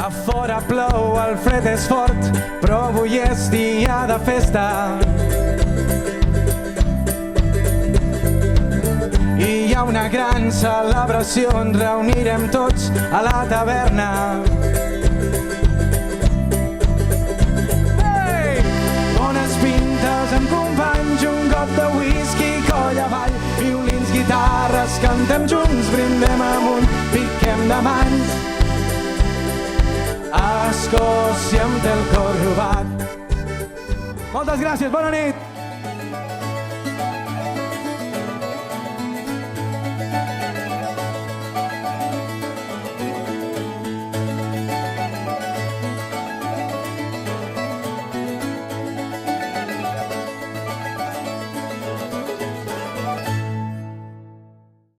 A fora plou, el fred és fort, però avui és dia de festa. I hi ha una gran celebració, ens reunirem tots a la taverna. Ei! Bones pintes amb companys, un got de whisky, coll avall, violins, guitarres, cantem junts, brindem amunt, piquem de mans. A Escòcia em té el cor robat. Moltes gràcies, bona nit!